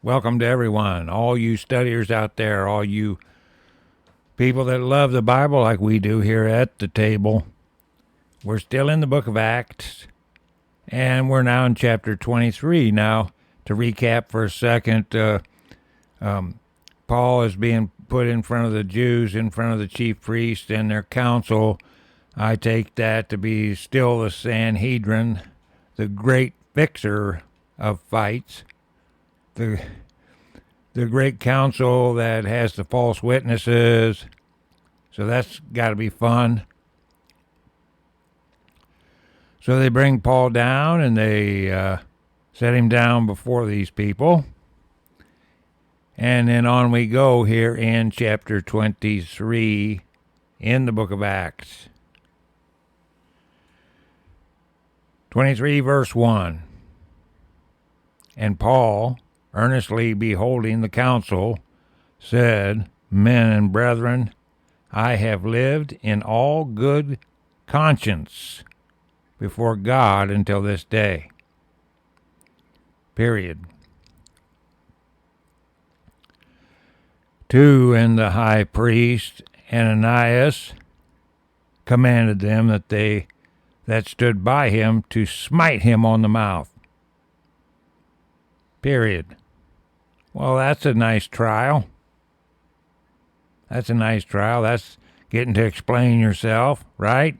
Welcome to everyone, all you studiers out there, all you people that love the Bible like we do here at the table. We're still in the book of Acts, and we're now in chapter 23. Now, to recap for a second, Paul is being put in front of the Jews, in front of the chief priests and their council. I take that to be still the Sanhedrin, the great fixer of fights, the great council that has the false witnesses. So that's got to be fun. So they bring Paul down and they set him down before these people. And then on we go here in chapter 23 in the book of Acts. 23 verse 1. And Paul, earnestly beholding the council, said, Men and brethren, I have lived in all good conscience before God until this day. Period. 2. And the high priest Ananias commanded them that stood by him to smite him on the mouth. Period. Well, that's a nice trial. That's a nice trial. That's getting to explain yourself, right?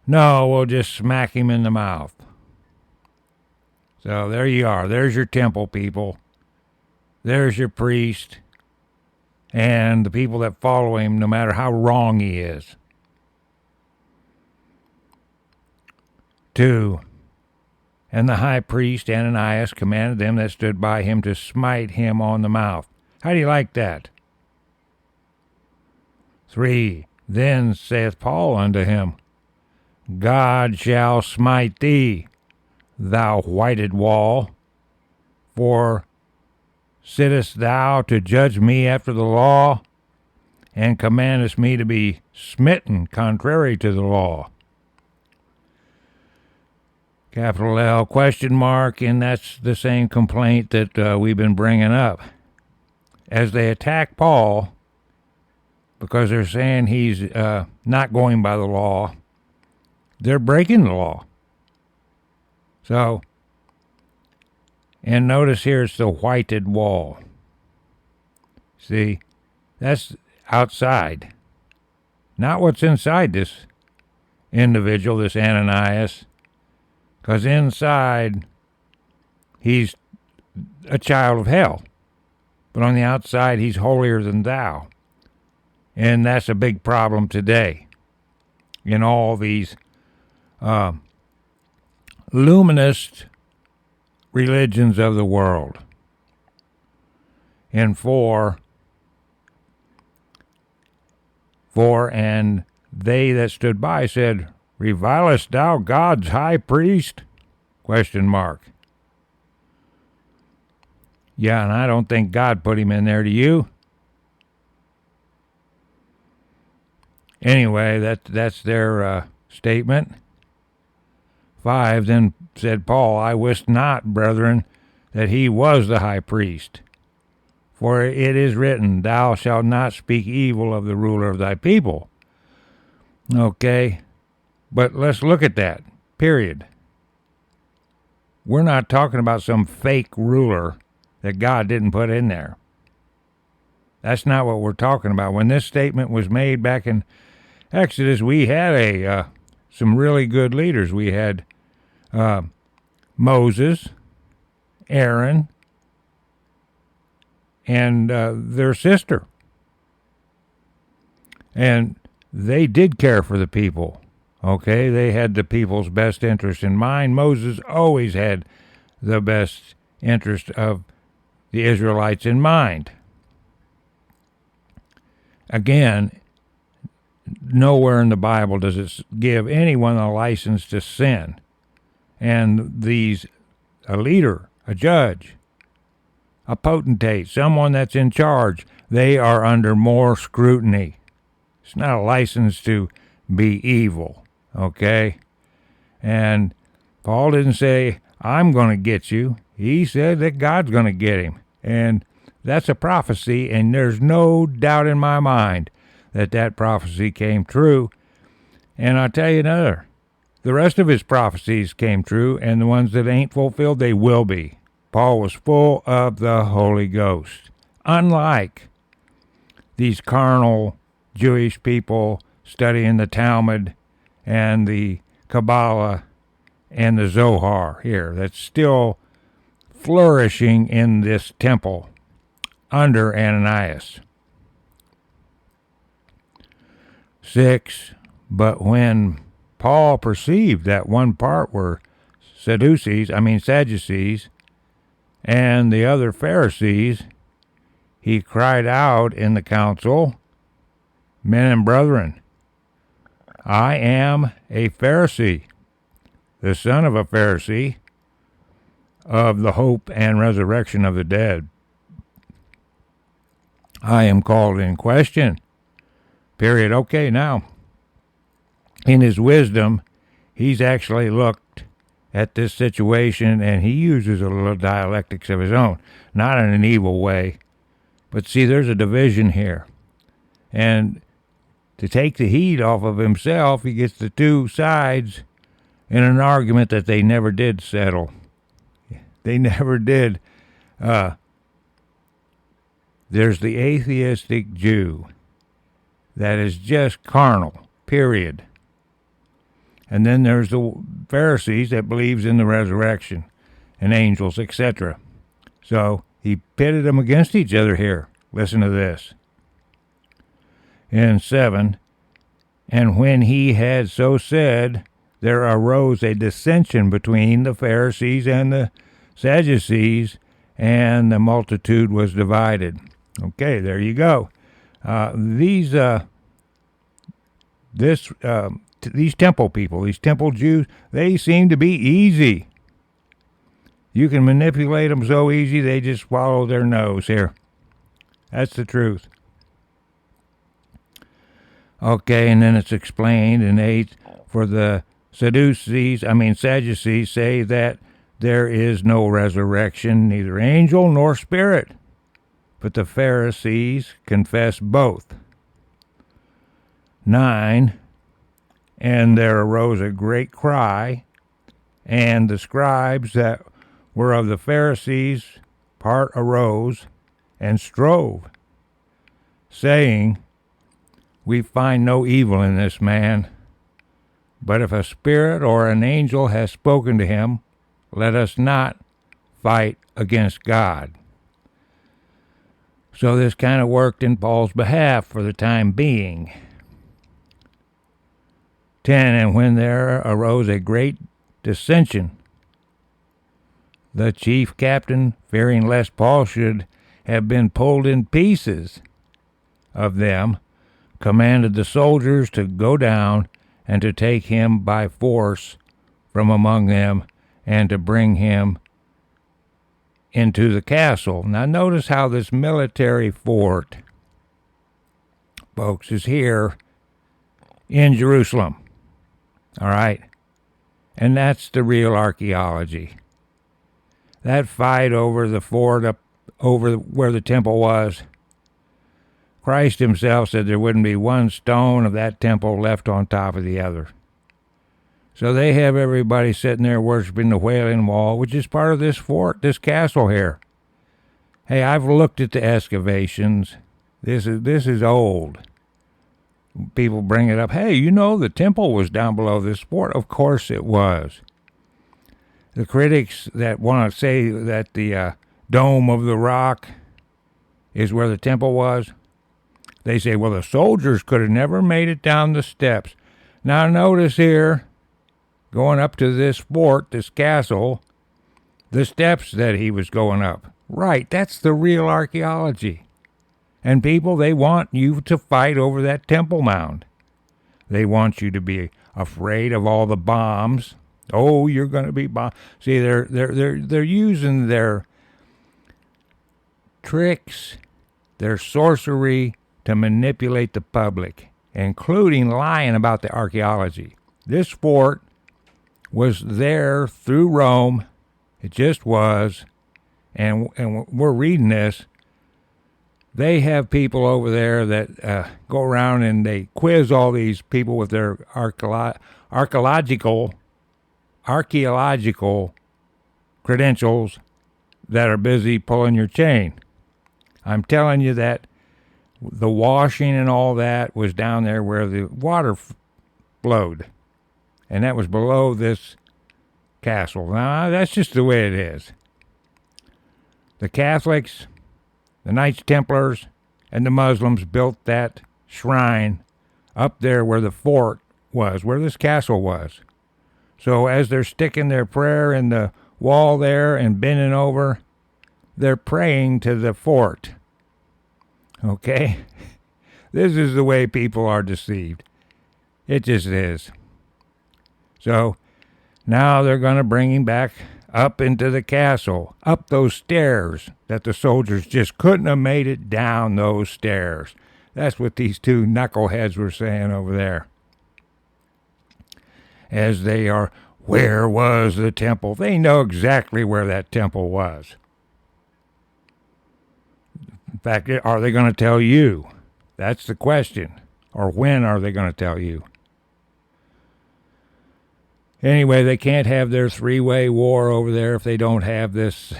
No, we'll just smack him in the mouth. So there you are. There's your temple people. There's your priest. And the people that follow him, no matter how wrong he is. 2. And the high priest Ananias commanded them that stood by him to smite him on the mouth. How do you like that? 3. Then saith Paul unto him, God shall smite thee, thou whited wall, for sittest thou to judge me after the law, and commandest me to be smitten contrary to the law. Capital L question mark, and that's the same complaint that we've been bringing up. As they attack Paul, because they're saying he's not going by the law, they're breaking the law. So, and notice here it's the whited wall. See, that's outside. Not what's inside this individual, this Ananias. Because inside, he's a child of hell. But on the outside, he's holier than thou. And that's a big problem today in all these luminist religions of the world. And 4, and they that stood by said, Revilest thou God's high priest? Question mark. Yeah, and I don't think God put him in there, do you? Anyway, that's their statement. 5, then said Paul, I wist not, brethren, that he was the high priest. For it is written, Thou shalt not speak evil of the ruler of thy people. Okay, but let's look at that, period. We're not talking about some fake ruler that God didn't put in there. That's not what we're talking about. When this statement was made back in Exodus, we had some really good leaders. We had Moses, Aaron, and their sister. And they did care for the people. Okay, they had the people's best interest in mind. Moses always had the best interest of the Israelites in mind. Again, nowhere in the Bible does it give anyone a license to sin. And a leader, a judge, a potentate, someone that's in charge, they are under more scrutiny. It's not a license to be evil, okay? And Paul didn't say, I'm going to get you. he said that God's going to get him. And that's a prophecy, and there's no doubt in my mind that that prophecy came true. And I'll tell you another. The rest of his prophecies came true, and the ones that ain't fulfilled, they will be. Paul was full of the Holy Ghost. Unlike these carnal Jewish people studying the Talmud and the Kabbalah and the Zohar here, that's still flourishing in this temple under Ananias. 6. But when Paul perceived that one part were Sadducees, and the other Pharisees, he cried out in the council, Men and brethren, I am a Pharisee, the son of a Pharisee, of the hope and resurrection of the dead. I am called in question. Period. Okay, now, in his wisdom, he's actually looked at this situation, and he uses a little dialectics of his own, not in an evil way. But see, there's a division here. And to take the heat off of himself, he gets the two sides in an argument that they never did settle. They never did. There's the atheistic Jew that is just carnal, period. And then there's the Pharisees that believes in the resurrection and angels, etc. So he pitted them against each other here. Listen to this. In 7, and when he had so said, there arose a dissension between the Pharisees and the Sadducees, and the multitude was divided. Okay, there you go. These temple people, these temple Jews, they seem to be easy. You can manipulate them so easy, they just swallow their nose here. That's the truth. Okay, and then it's explained in 8, for the Sadducees say that there is no resurrection, neither angel nor spirit. But the Pharisees confess both. 9, and there arose a great cry, and the scribes that were of the Pharisees part arose and strove, saying, We find no evil in this man, but if a spirit or an angel has spoken to him, let us not fight against God. So this kind of worked in Paul's behalf for the time being. 10, and when there arose a great dissension, the chief captain, fearing lest Paul should have been pulled in pieces of them, commanded the soldiers to go down and to take him by force from among them and to bring him into the castle. Now notice how this military fort, folks, is here in Jerusalem. All right? And that's the real archaeology. That fight over the fort up over where the temple was, Christ himself said there wouldn't be one stone of that temple left on top of the other. So they have everybody sitting there worshiping the Wailing Wall, which is part of this fort, this castle here. Hey, I've looked at the excavations. This is old. People bring it up. Hey, you know the temple was down below this fort. Of course it was. The critics that want to say that the Dome of the Rock is where the temple was, they say, well, the soldiers could have never made it down the steps. Now notice here, going up to this fort, this castle, the steps that he was going up. Right, that's the real archaeology. And people, they want you to fight over that Temple Mound. They want you to be afraid of all the bombs. Oh, you're going to be bombed. See, they're using their tricks, their sorcery to manipulate the public, including lying about the archaeology. This fort was there through Rome It just was. And we're reading this. They have people over there that go around and they quiz all these people with their archaeological credentials that are busy pulling your chain. I'm telling you that the washing and all that was down there where the water flowed. And that was below this castle. Now, that's just the way it is. The Catholics, the Knights Templars, and the Muslims built that shrine up there where the fort was, where this castle was. So as they're sticking their prayer in the wall there and bending over, they're praying to the fort. Okay? This is the way people are deceived. It just is. So now they're going to bring him back up into the castle, up those stairs that the soldiers just couldn't have made it down those stairs. That's what these two knuckleheads were saying over there. As they are, where was the temple? They know exactly where that temple was. In fact, are they going to tell you? That's the question. Or when are they going to tell you? Anyway, they can't have their three-way war over there if they don't have this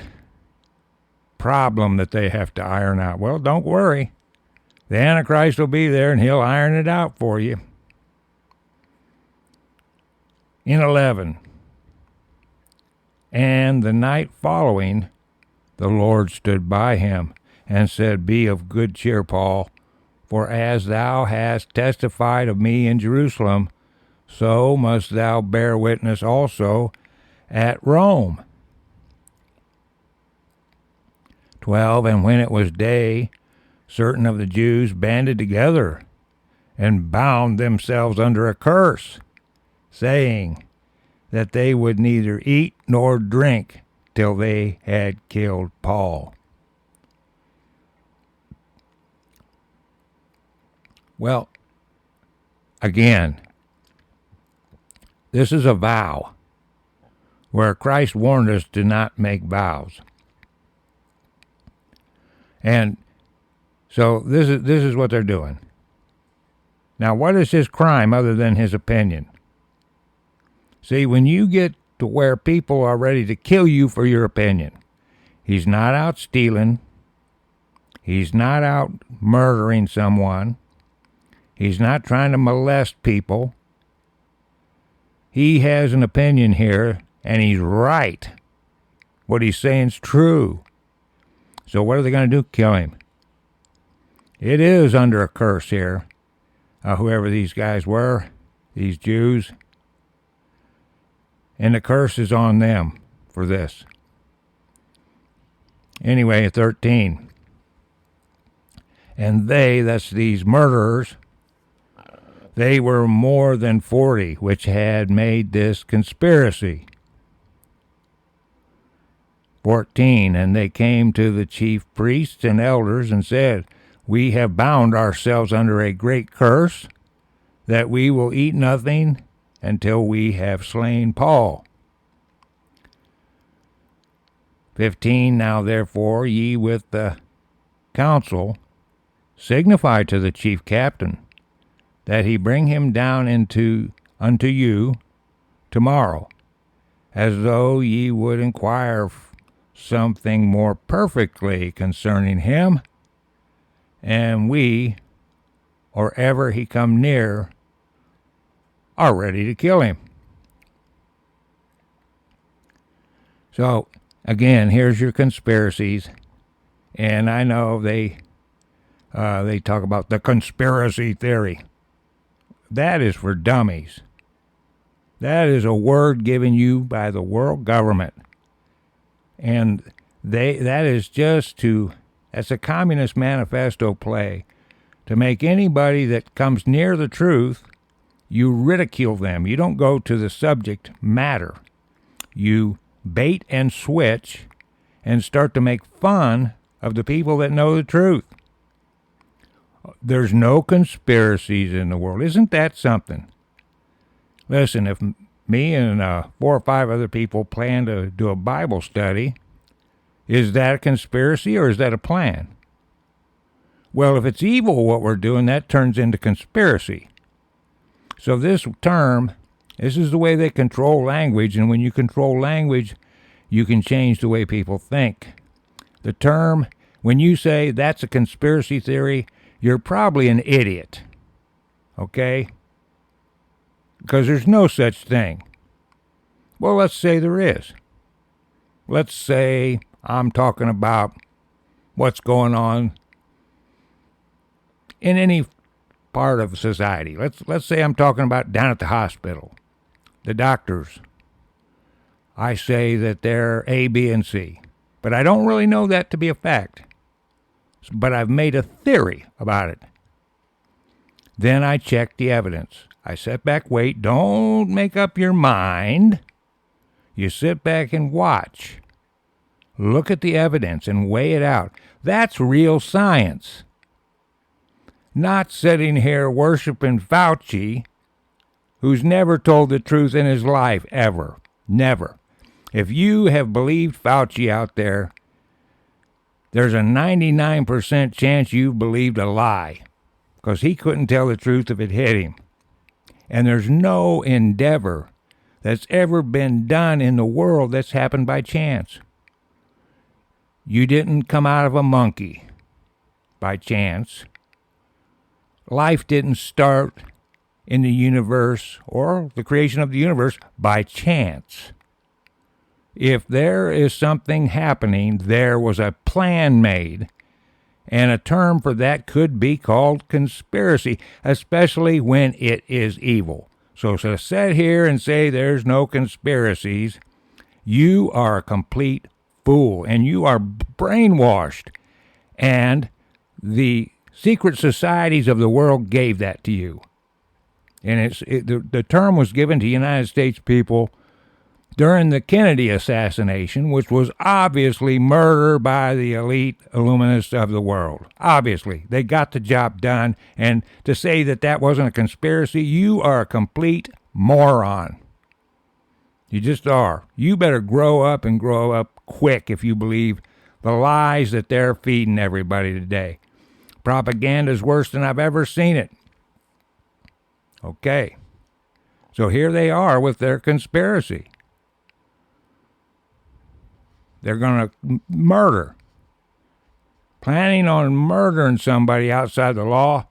problem that they have to iron out. Well, don't worry. The Antichrist will be there and he'll iron it out for you. In 11, and the night following, the Lord stood by him and said, Be of good cheer, Paul, for as thou hast testified of me in Jerusalem, so must thou bear witness also at Rome. 12, and when it was day, certain of the Jews banded together and bound themselves under a curse, saying that they would neither eat nor drink till they had killed Paul. Well, again, this is a vow where Christ warned us to not make vows. And so this is what they're doing. Now, what is his crime other than his opinion? See, when you get to where people are ready to kill you for your opinion, he's not out stealing. He's not out murdering someone. He's not trying to molest people. He has an opinion here, and he's right. What he's saying is true. So what are they going to do? Kill him. It is under a curse here. Whoever these guys were, these Jews. And the curse is on them for this. Anyway, 13. And they, that's these murderers, they were more than 40, which had made this conspiracy. 14. And they came to the chief priests and elders and said, We have bound ourselves under a great curse, that we will eat nothing until we have slain Paul. 15. Now therefore ye with the council signify to the chief captain, that he bring him down unto you tomorrow, as though ye would inquire something more perfectly concerning him, and we, or ever he come near, are ready to kill him. So, again, here's your conspiracies, and I know they talk about the conspiracy theory. That is for dummies. That is a word given you by the world government. And that is just that's a communist manifesto play to make anybody that comes near the truth, you ridicule them. You don't go to the subject matter. You bait and switch and start to make fun of the people that know the truth. There's no conspiracies in the world. Isn't that something? Listen, if me and 4 or 5 other people plan to do a Bible study. Is that a conspiracy or is that a plan? Well, if it's evil what we're doing, that turns into conspiracy. So this term, this is the way they control language, and when you control language, you can change the way people think. The term, when you say that's a conspiracy theory, you're probably an idiot. Okay? Because there's no such thing. Well, let's say there is. Let's say I'm talking about what's going on in any part of society. Let's say I'm talking about down at the hospital. The doctors. I say that they're A, B, and C. But I don't really know that to be a fact. But I've made a theory about it. Then I check the evidence. I sit back, wait, don't make up your mind. You sit back and watch. Look at the evidence and weigh it out. That's real science. Not sitting here worshiping Fauci, who's never told the truth in his life, ever. Never. If you have believed Fauci out there, there's a 99% chance you've believed a lie, because he couldn't tell the truth if it hit him. And there's no endeavor that's ever been done in the world that's happened by chance. You didn't come out of a monkey by chance. Life didn't start in the universe or the creation of the universe by chance. If there is something happening, there was a plan made, and a term for that could be called conspiracy, especially when it is evil. So to sit here and say there's no conspiracies, you are a complete fool, and you are brainwashed. And the secret societies of the world gave that to you. And the term was given to United States people during the Kennedy assassination, which was obviously murder by the elite Illuminists of the world. Obviously, they got the job done, and to say that that wasn't a conspiracy, you are a complete moron. You just are. You better grow up and grow up quick if you believe the lies that they're feeding everybody today. Propaganda is worse than I've ever seen it. Okay. So here they are with their conspiracy. They're going to murder. Planning on murdering somebody outside the law.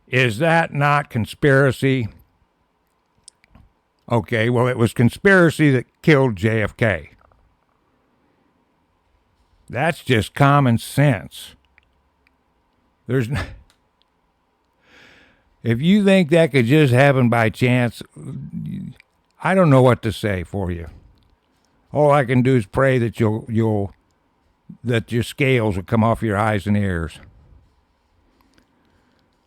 Is that not conspiracy? Okay, well, it was conspiracy that killed JFK. That's just common sense. If you think that could just happen by chance, I don't know what to say for you. All I can do is pray that that your scales will come off your eyes and ears.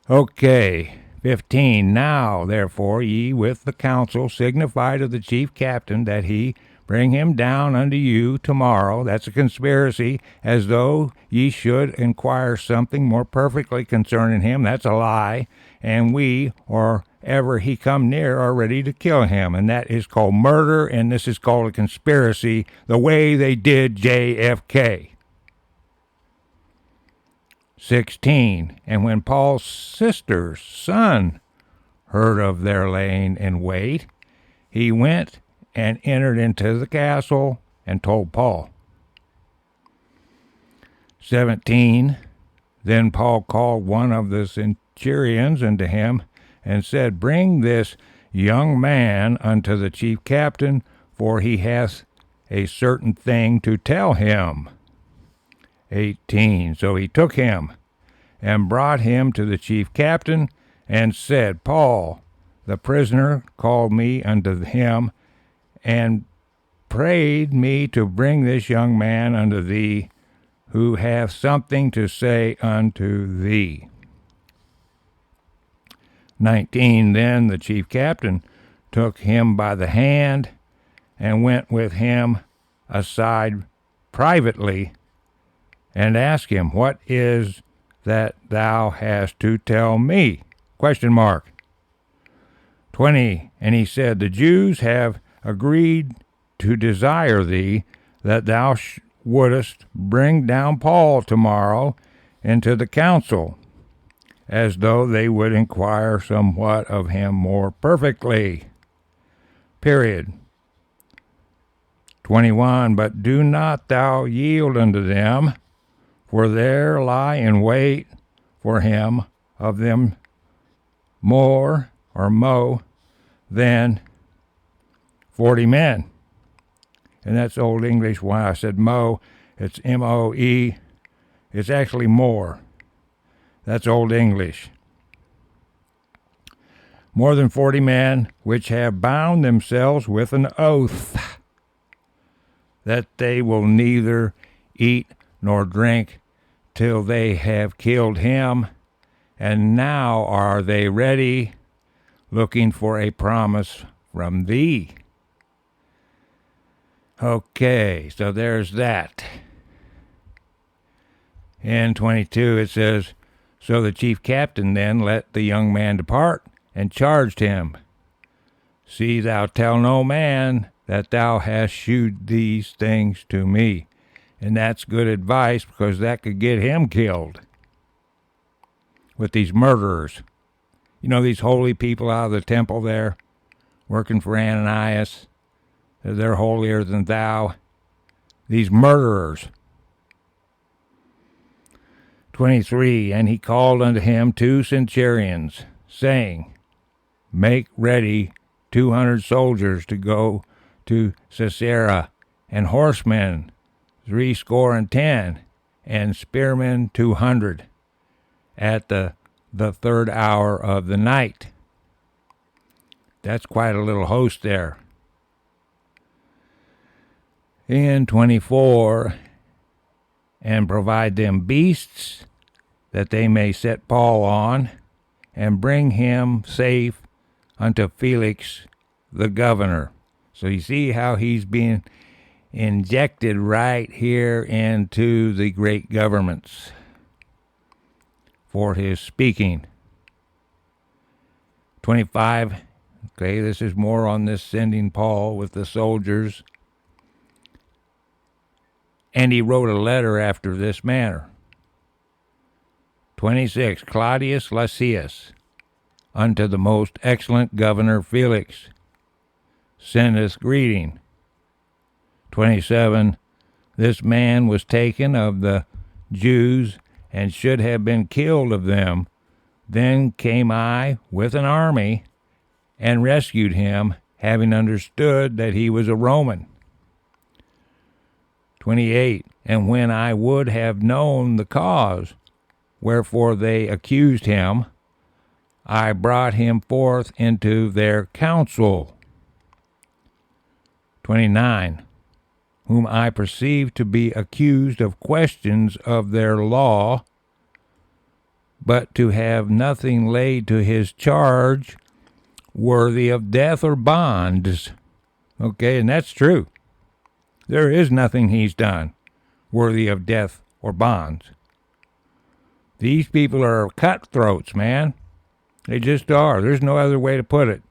Okay, 15. Now, therefore, ye with the council signify to the chief captain that he bring him down unto you tomorrow. That's a conspiracy, as though ye should inquire something more perfectly concerning him. That's a lie. And we, or ever he come near, are ready to kill him. And that is called murder, and this is called a conspiracy, the way they did JFK. 16. And when Paul's sister's son heard of their laying in wait, he went and entered into the castle and told Paul. 17. Then Paul called one of the centurions unto him and said, Bring this young man unto the chief captain, for he hath a certain thing to tell him. 18. So he took him and brought him to the chief captain and said, Paul, the prisoner, called me unto him and prayed me to bring this young man unto thee, who hath something to say unto thee. 19. Then the chief captain took him by the hand and went with him aside privately and asked him, What is that thou hast to tell me? 20. 20. And he said, the Jews have agreed to desire thee that thou wouldest bring down Paul tomorrow into the council, as though they would inquire somewhat of him more perfectly. Period. 21. But do not thou yield unto them, for there lie in wait for him of them more or mo than 40 men. And that's Old English. When I said mo, it's M-O-E. It's actually more. That's Old English. More than 40 men, which have bound themselves with an oath that they will neither eat nor drink till they have killed him. And now are they ready, looking for a promise from thee. Okay, so there's that. In 22 it says, so the chief captain then let the young man depart, and charged him, see thou tell no man that thou hast shewed these things to me. And that's good advice, because that could get him killed with these murderers. You know, these holy people out of the temple there, working for Ananias. They're holier than thou. These murderers. 23. And he called unto him 2 centurions, saying, make ready 200 soldiers to go to Caesarea, and horsemen 70, and spearmen 200, at the third hour of the night. That's quite a little host there. In 24, and provide them beasts, that they may set Paul on, and bring him safe unto Felix the governor. So you see how he's being injected right here into the great governments for his speaking. 25, okay, this is more on this sending Paul with the soldiers. And he wrote a letter after this manner. 26, Claudius Lysias, unto the most excellent governor Felix, sendeth greeting. 27, this man was taken of the Jews, and should have been killed of them. Then came I with an army, and rescued him, having understood that he was a Roman. 28, and when I would have known the cause wherefore they accused him, I brought him forth into their council. 29, whom I perceived to be accused of questions of their law, but to have nothing laid to his charge worthy of death or bonds. Okay, and that's true. There is nothing he's done worthy of death or bonds. These people are cutthroats, man. They just are. There's no other way to put it.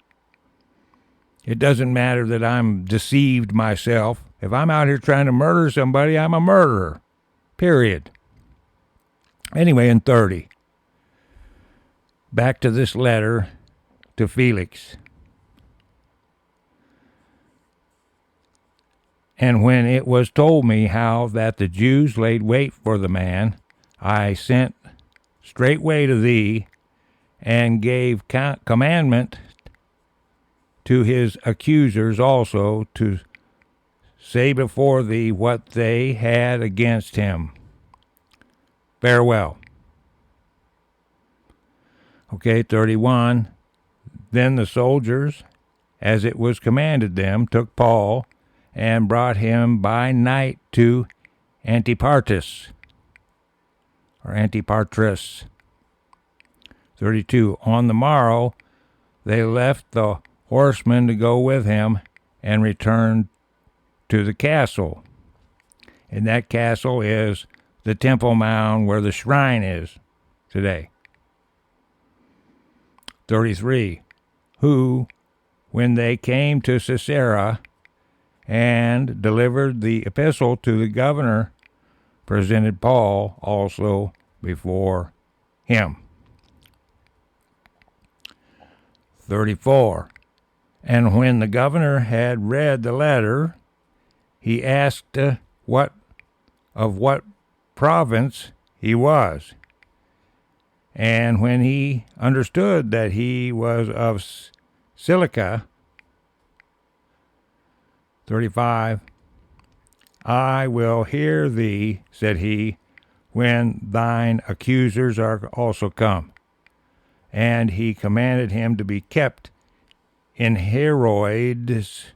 It doesn't matter that I'm deceived myself. If I'm out here trying to murder somebody, I'm a murderer. Period. Anyway, in 30. Back to this letter to Felix. And when it was told me how that the Jews laid wait for the man, I sent straightway to thee, and gave commandment to his accusers also to say before thee what they had against him. Farewell. Okay, 31. Then the soldiers, as it was commanded them, took Paul and brought him by night to Antipatris, or Antipatris. 32. On the morrow they left the horsemen to go with him, and returned to the castle. And that castle is the Temple Mount where the shrine is today. 33. Who, when they came to Caesarea and delivered the epistle to the governor, presented Paul also before him. 34. And when the governor had read the letter, he asked what province he was. And when he understood that he was of Cilicia, 35, I will hear thee, said he, when thine accusers are also come. And he commanded him to be kept in Herod's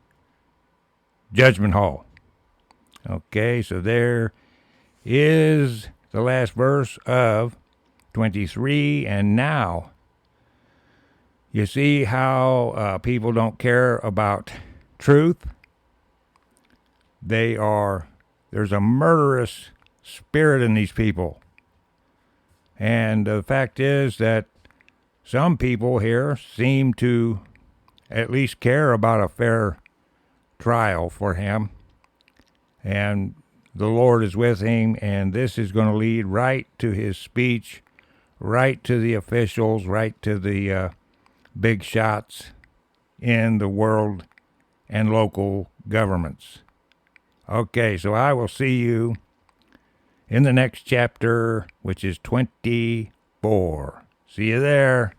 judgment hall. Okay, so there is the last verse of 23. And now you see how people don't care about truth. There's a murderous spirit in these people. And the fact is that some people here seem to at least care about a fair trial for him. And the Lord is with him, and this is going to lead right to his speech, right to the officials, right to the big shots in the world and local governments. Okay, so I will see you in the next chapter, which is 24. See you there.